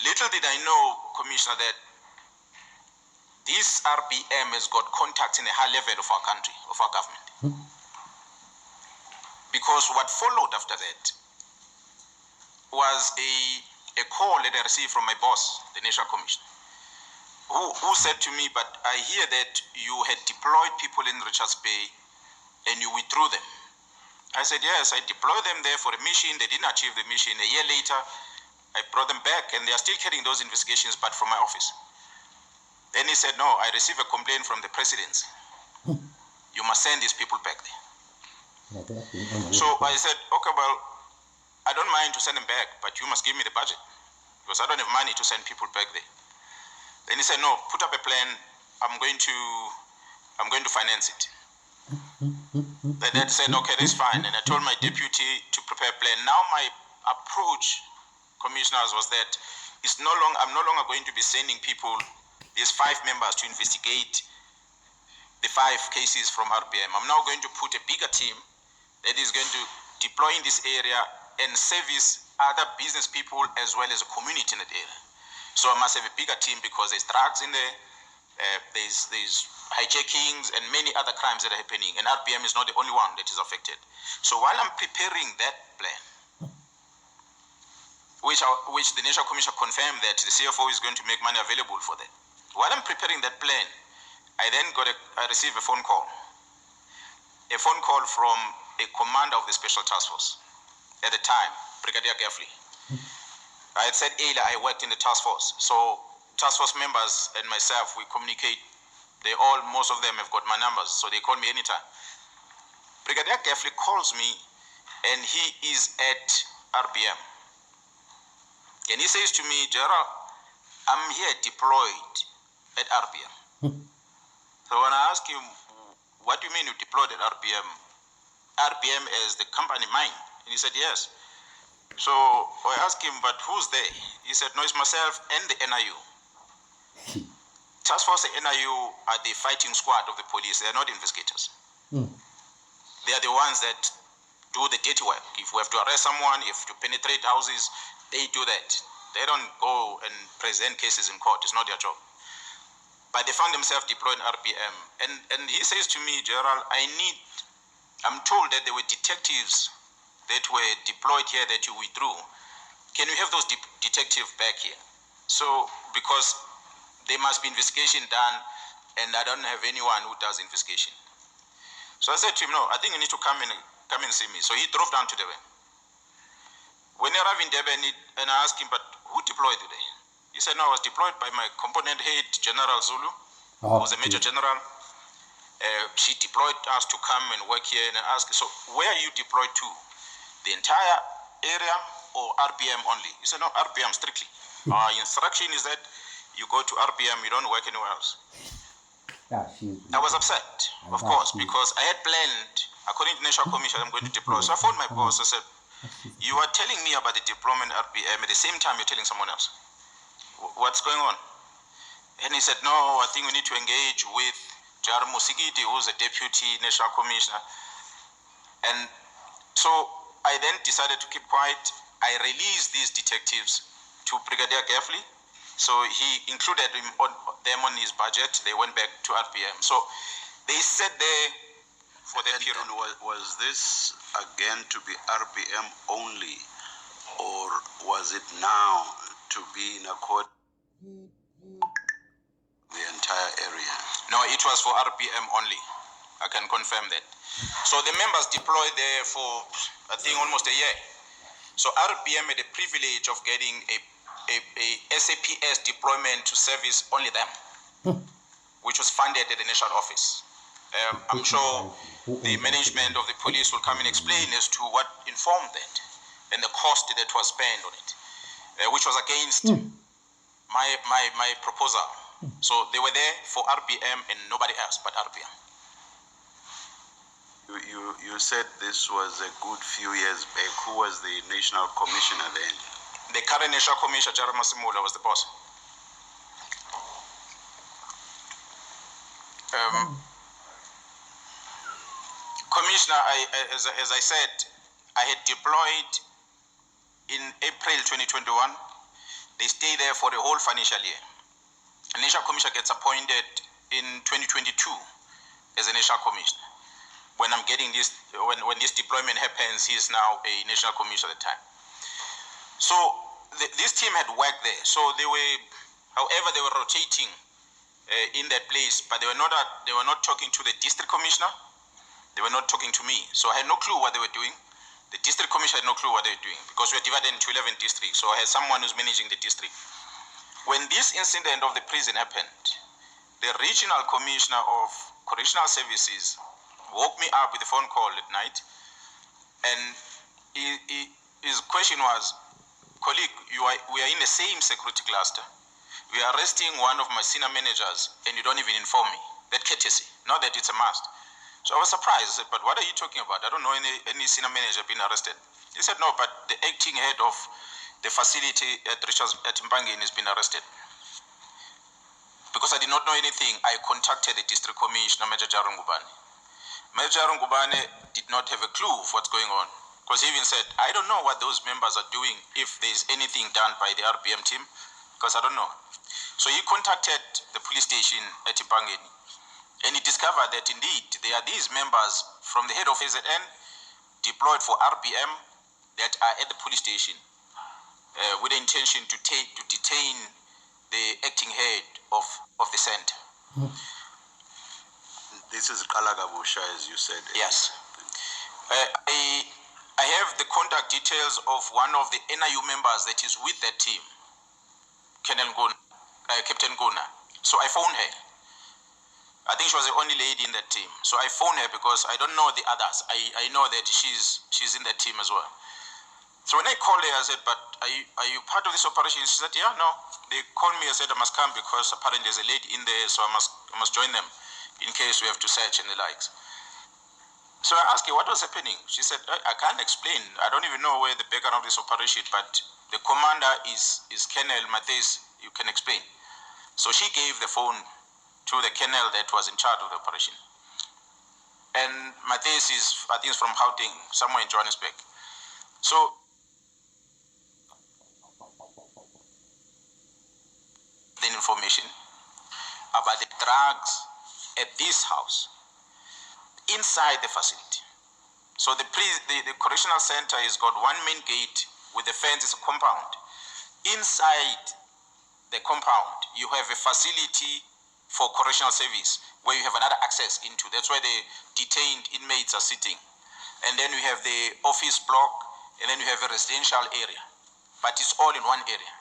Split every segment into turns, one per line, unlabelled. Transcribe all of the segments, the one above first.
Little did I know, Commissioner, that this RPM has got contacts in a high level of our country, of our government. Because what followed after that was a call that I received from my boss, the National Commissioner, who said to me, but I hear that you had deployed people in Richards Bay and you withdrew them. I said, yes, I deployed them there for a mission. They didn't achieve the mission. A year later, I brought them back and they are still carrying those investigations, but from my office. Then he said, no, I received a complaint from the presidency. You must send these people back there. So I said, okay, well, I don't mind to send them back, but you must give me the budget because I don't have money to send people back there. Then he said, no, put up a plan. I'm going to finance it. Then I said, okay, that's fine. And I told my deputy to prepare a plan. Now my approach, commissioners, was that I'm no longer going to be sending people, these 5 members, to investigate the 5 cases from RPM. I'm now going to put a bigger team that is going to deploy in this area and service other business people as well as a community in that area. So I must have a bigger team because there's drugs in there, there's hijackings and many other crimes that are happening, and RPM is not the only one that is affected. So while I'm preparing that plan, which the National Commission confirmed that the CFO is going to make money available for that. While I'm preparing that plan, I then I received a phone call from a commander of the Special Task Force at the time, Brigadier Gaffley. I had said earlier I worked in the task force, so task force members and myself, we communicate. Most of them have got my numbers, so they call me anytime. Brigadier Gaffley calls me, and he is at RPM. And he says to me, Gerald, I'm here deployed at RPM. So when I ask him, what do you mean you deployed at RPM? RPM as the company mine? And he said, yes. So I asked him, but who's there? He said, no, it's myself and the NIU. Task Force and NIU are the fighting squad of the police. They are not investigators. They are the ones that do the dirty work. If we have to arrest someone, if to penetrate houses, they do that. They don't go and present cases in court. It's not their job. But they found themselves deployed in RPM. And he says to me, Gerald, I'm told that there were detectives that were deployed here that you withdrew. Can you have those detectives back here? So, because there must be investigation done, and I don't have anyone who does investigation. So I said to him, no, I think you need to come and see me. So he drove down to Durban. When he arrived in Durban, and I asked him, but who deployed today? He said, no, I was deployed by my component head, General Zulu, who was a major general. She deployed us to come and work here, and I asked, so where are you deployed to? The entire area or RPM only? He said, no, RPM strictly. Our instruction is that you go to RPM, you don't work anywhere else. I was upset, of course, because I had planned, according to National Commission, I'm going to deploy. So I phoned my boss. I said, you are telling me about the deployment RPM at the same time you're telling someone else. What's going on? And he said, no, I think we need to engage with Jar Musigidi, who's a deputy National Commissioner. And so I then decided to keep quiet. I released these detectives to Brigadier Gaffley. So he included them on his budget. They went back to RPM. So they sat there for that period.
And was this again to be RPM only, or was it now to be in accord the entire area?
No, it was for RPM only. I can confirm that. So the members deployed there for, I think, almost a year. So RPM had the privilege of getting a SAPS deployment to service only them, which was funded at the national office. I'm sure the management of the police will come and explain as to what informed that and the cost that was spent on it, which was against my proposal. So they were there for RPM and nobody else but RPM.
You said this was a good few years back. Who was the national commissioner then?
The current national commissioner, Jared Masimula, was the boss. Commissioner, as I said, I had deployed in April 2021. They stay there for the whole financial year. A national commissioner gets appointed in 2022 as a national commissioner. When I'm getting this, when this deployment happens, he is now a national commissioner at the time. So this team had worked there. So they were, however, they were rotating in that place, but they were not talking to the district commissioner. They were not talking to me. So I had no clue what they were doing. The district commissioner had no clue what they were doing because we are divided into 11 districts. So I had someone who's managing the district. When this incident of the prison happened, the regional commissioner of correctional services woke me up with a phone call at night, and his question was, colleague, we are in the same security cluster. We are arresting one of my senior managers and you don't even inform me. That courtesy, not that it's a must. So I was surprised. I said, but what are you talking about? I don't know any senior manager being arrested. He said, no, but the acting head of the facility at Mpangeni has been arrested. Because I did not know anything, I contacted the district commissioner, Major Jaron Ngubane. Major Jaron Ngubane did not have a clue of what's going on. Because he even said, I don't know what those members are doing, if there's anything done by the RBM team, because I don't know. So he contacted the police station at Mpangeni, and he discovered that indeed there are these members from the head of AZN deployed for RBM that are at the police station with the intention to detain the acting head of the center.
This is Kalagabusha, as you said.
Yes. I have the contact details of one of the NIU members that is with that team, Captain Guna. So I phoned her. I think she was the only lady in that team. So I phoned her because I don't know the others. I know that she's in that team as well. So when I called her, I said, but are you part of this operation? She said, yeah, no. They called me, I said I must come because apparently there's a lady in there, so I must join them in case we have to search and the likes. So I asked her what was happening. She said, I can't explain. I don't even know where the background of this operation, but the commander is Colonel Matthias. You can explain. So she gave the phone to the colonel that was in charge of the operation. And Matthias is, I think, from Gauteng, somewhere in Johannesburg. So the information about the drugs at this house inside the facility. So the correctional center has got one main gate with the fence, is a compound. Inside the compound, you have a facility for correctional service where you have another access into. That's where the detained inmates are sitting. And then we have the office block, and then you have a residential area. But it's all in one area.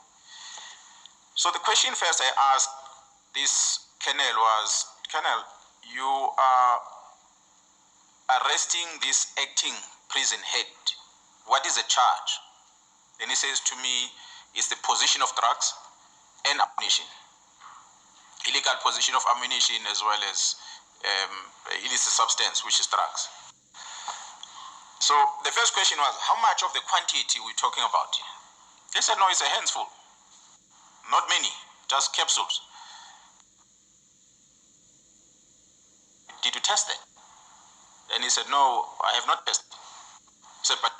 So the question first I asked this colonel was, Colonel, you are arresting this acting prison head. What is the charge? Then he says to me, it's the possession of drugs and ammunition. Illegal possession of ammunition as well as illicit substance, which is drugs. So the first question was, how much of the quantity we're talking about? They said, no, it's a handful. Not many, just capsules. Did you test it? And he said, no, I have not tested. He said, but